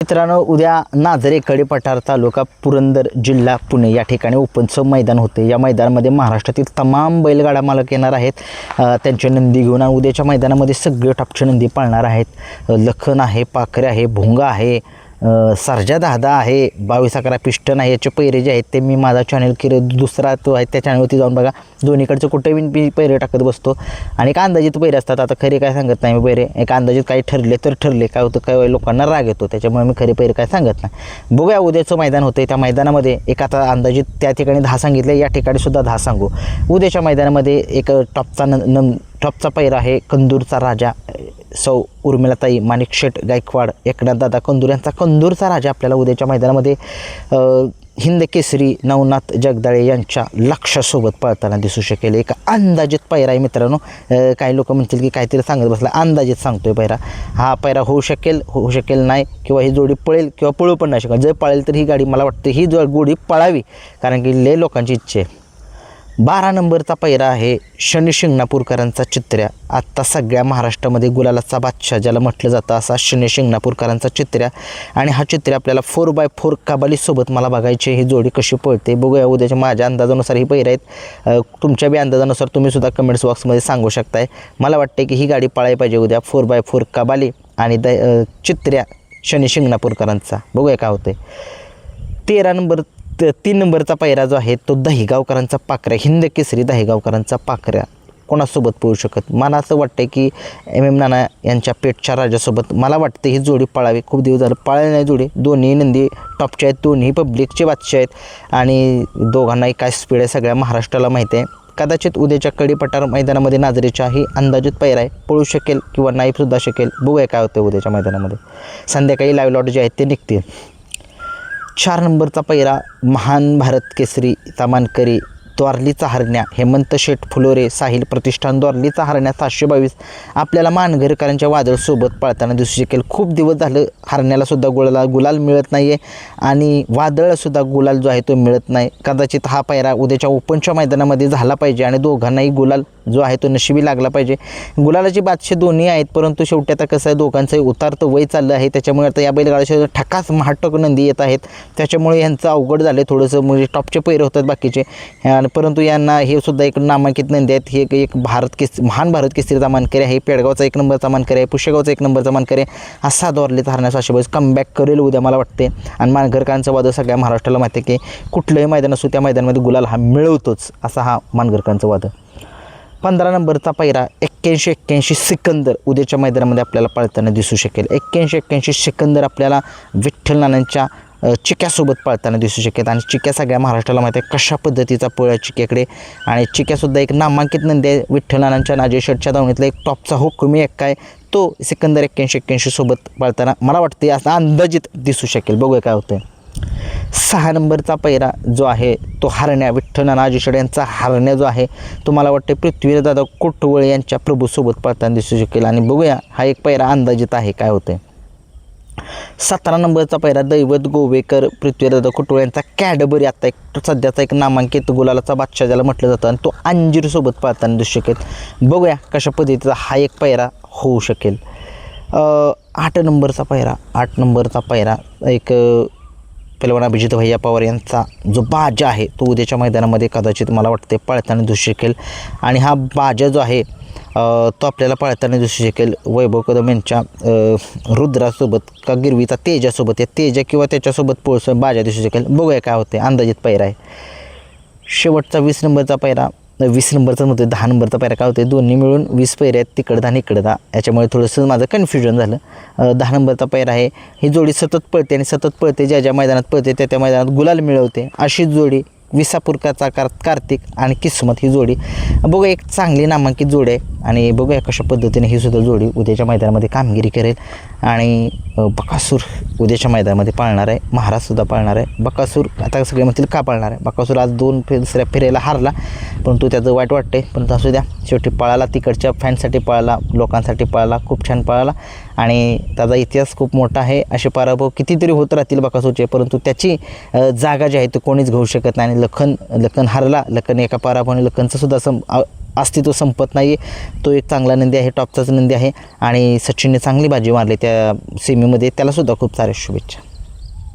मित्रांनो, उद्या नाझरे कडेपठार तालुका पुरंदर जिल्हा पुणे या ठिकाणी ओपनचं मैदान होते। या मैदानामध्ये महाराष्ट्रातील तमाम बैलगाडा मालक येणार आहेत। त्यांचे नंदी घेऊन उद्याच्या मैदानामध्ये सगळे टॉपचे नंदी पाळणार आहेत। लखन आहे, पाखरे आहे, भोंगा आहे, सर्जा दादा आहे, 22-11 पिस्टन आहे। याचे पैरे जे आहेत ते मी माझा चॅनल दुसरा तो आहे त्या चॅनलवरती जाऊन बघा। दोन्हीकडचं कुठेही मी पैरे टाकत बसतो आणि एक अंदाजित पैरे असतात। आता खरे काय सांगत नाही मी पैरे, एक अंदाजित काही ठरले तर ठरले, काय होतं काही लोकांना राग येतो, त्याच्यामुळे मी खरे पैरे काय सांगत नाही। बघूया उद्याचं मैदान होतं, त्या मैदानामध्ये एक आता अंदाजित त्या ठिकाणी 10 सांगितले, या ठिकाणी सुद्धा 10 सांगू। उद्याच्या मैदानामध्ये एक टॉपचा पैरा आहे कंदूरचा राजा सौ उर्मिलाताई माणिकशेठ गायकवाड एकनाथ दादा कंदूर यांचा कंदूरचा राजा आपल्याला उद्याच्या मैदानामध्ये हिंद केसरी नवनाथ जगदाळे यांच्या लक्षासोबत पळताना दिसू शकेल। एक अंदाजित पैरा आहे मित्रांनो। काही लोक म्हणतील की काहीतरी सांगत बसला, अंदाजित सांगतोय पैरा। हा पैरा होऊ शकेल नाही, किंवा ही जोडी पळेल किंवा पळू पण नाही शकेल। जर पळेल तर ही गाडी मला वाटतं ही जोडी पळावी, कारण की लय लोकांची इच्छा आहे। 12 नंबरचा पैरा आहे शनी शिंगणापूरकरांचा चित्र्या। आत्ता सगळ्या महाराष्ट्रामध्ये गुलालाचा बादशाह ज्याला म्हटलं जातं असा शनी शिंगणापूरकरांचा चित्र्या, आणि हा चित्र्या आपल्याला 4x4 कबालीसोबत मला बघायची ही जोडी कशी पळते बघूया उद्याच्या। माझ्या अंदाजानुसार ही पैरा आहेत, तुमच्या बी अंदाजानुसार तुम्ही सुद्धा कमेंट्स बॉक्समध्ये सांगू शकताय। मला वाटते की ही गाडी पळायला पाहिजे उद्या, 4x4 कबाली आणि चित्र्या शनी शिंगणापूरकरांचा। बघूया काय होते। 3 नंबरचा पैरा जो आहे तो दहिगावकरांचा पाखऱ्या, हिंद केसरी दहिगावकरांचा पाखऱ्या कोणासोबत पळू शकत। मला असं वाटतं की MM नाना यांच्या पेठच्या राजासोबत मला वाटतं ही जोडी पळावी। खूप दिवस झालं पळाली नाही जोडी, दोन्ही नंदी टॉपचे आहेत, दोन्ही पब्लिकचे बादशाह आहेत आणि दोघांनाही काय स्पीड आहे सगळ्या महाराष्ट्राला माहिती आहे। कदाचित उद्याच्या कडेपठार मैदानामध्ये नाझरेच्या ही अंदाजित पैरा आहे, पळू शकेल किंवा नाही सुद्धा शकेल। बघूया काय होतं उद्याच्या मैदानामध्ये। संध्याकाळी लाईव्ह लॉट जे आहेत ते निघतील। 4 नंबरचा पैरा महान भारत केसरी तामानकरी द्वारलीचा हरण्या हेमंत शेठ फुलोरे साहिल प्रतिष्ठान द्वारलीचा हरण्या 722 आपल्याला मानघरकरांच्या वादळसोबत पळताना दिसू शकेल। खूप दिवस झालं हरण्याला सुद्धा गुलाल मिळत नाही आहे आणि वादळसुद्धा गुलाल जो आहे तो मिळत नाही। कदाचित हा पैरा उद्याच्या ओपनच्या मैदानामध्ये झाला पाहिजे आणि दोघांनाही गुलाल जो आहे तो नशिबी लागला पाहिजे। गुलालाची बादशाह दोन्ही आहेत, परंतु शेवटी आता कसं आहे दोघांचंही उतारतं वय चाललं आहे, त्याच्यामुळे आता या बैलगाड्याच्या ठकास महाटक नंदी येत आहेत, त्याच्यामुळे यांचं अवघड झालं आहे थोडंसं। म्हणजे टॉपचे पैरे होतात बाकीचे, परंतु यांना हे सुद्धा एक नामांकित नंदी आहेत। हे एक महान भारत केसरीचा मानकरी आहे, पेडगावचा 1 नंबरचा मानकरी आहे, पुष्यगावचा 1 नंबरचा मानकरी आहे। असा द्वारलीचा हरण्या 722 कमबॅक करेल उद्या मला वाटते। आणि मानघरकरांचा वाद सगळ्या महाराष्ट्राला माहिती आहे की कुठलंही मैदान असो त्या मैदानामध्ये गुलाल हा मिळवतोच, असा हा मानघरकरांचा वाद। 15 नंबरचा पैरा 81-81 सिकंदर उद्याच्या मैदानामध्ये आपल्याला पळताना दिसू शकेल। 81-81 सिकंदर आपल्याला विठ्ठल नानांच्या चिक्यासोबत पळताना दिसू शकेल। आणि चिक्या सगळ्या महाराष्ट्राला माहिती आहे कशा पद्धतीचा पळ आहे चिक्याकडे, आणि चिक्यासुद्धा एक नामांकित नंदी आहे। विठ्ठल नानांच्या नाजे शेठच्या दावणीतला एक टॉपचा हुकुमी एक काय तो सिकंदर 81-81 सोबत पळताना मला वाटते असा अंदाजित दिसू शकेल। बघूया काय होतं। 6 नंबरचा पैरा जो आहे तो हरण्या विठ्ठल नाना अजिशेड यांचा हरण्या जो आहे तो मला वाटते पृथ्वीदादा कोटवळे यांच्या प्रभूसोबत पळताना दिसू शकेल। आणि बघूया हा एक पैरा अंदाजित आहे काय होते। 17 नंबरचा पैरा दैवत गोवेकर पृथ्वीदादा कोटवळे यांचा कॅडबरी आता एक सध्याचा एक नामांकित गुलालाचा बादशाह ज्याला म्हटलं जातं, आणि तो अंजीरसोबत पळताना दिसू शकेल। बघूया कशा पद्धतीचा हा एक पैरा होऊ शकेल। 8 नंबरचा पैरा एक पहिलवान अभिजित भैया पवार यांचा जो बाजा आहे तो उद्याच्या मैदानामध्ये कदाचित मला वाटते पळताना दिसू शकेल। आणि हा बाजा जो आहे तो आपल्याला पळताना दिसू शकेल वैभव कदम यांच्या रुद्रासोबत का गिरवीचा तेजासोबत, या तेजा किंवा त्याच्यासोबत पोळस बाजा दिसू शकेल। बघूया काय होते, अंदाजित पैरा आहे। शेवटचा 20 नंबरचा पैरा 20 नंबरचा नव्हते 10 नंबरचा पैरा काय होते, दोन्ही मिळून 20 पैरे आहेत, तिकडं 10 इकडं 10, याच्यामुळे थोडंसं माझं कन्फ्युजन झालं। 10 नंबरचा पैरा आहे, ही जोडी सतत पळते आणि सतत पळते, ज्या मैदानात पळते त्या मैदानात गुलाल मिळवते अशी जोडी विसापूरचा कार्तिक आणि किस्मत ही जोडी बघूया एक चांगली नामांकित जोडी आहे। आणि बघूया कशा पद्धतीने ही सुद्धा जोडी उद्याच्या मैदानामध्ये कामगिरी करेल। आणि बकासूर उद्याच्या मैदानामध्ये पाळणार आहे, महाराजसुद्धा पाळणार आहे। बकासूर आता सगळे म्हणतील का पाळणार आहे, बकासूर आज 2 फेऱ्याला हारला, परंतु त्याचं वाईट वाटते, परंतु असू द्या शेवटी पळाला, तिकडच्या फॅनसाठी पळाला, लोकांसाठी पळाला, खूप छान पळाला आणि त्याचा इतिहास खूप मोठा आहे। असे पराभव कितीतरी होत राहतील बकासूरचे, परंतु त्याची जागा जी आहे ती कोणीच घेऊ शकत नाही। लखन हारला, लखन एका पराभवाने लखनचं सुद्धा अस्तित्व संपत नाही. तो एक चांगला नंदी आहे, टॉपचाच नंदी आहे आणि सचिनने चांगली बाजी मारली त्या सेमीमध्ये. त्यालासुद्धा खूप साऱ्या शुभेच्छा.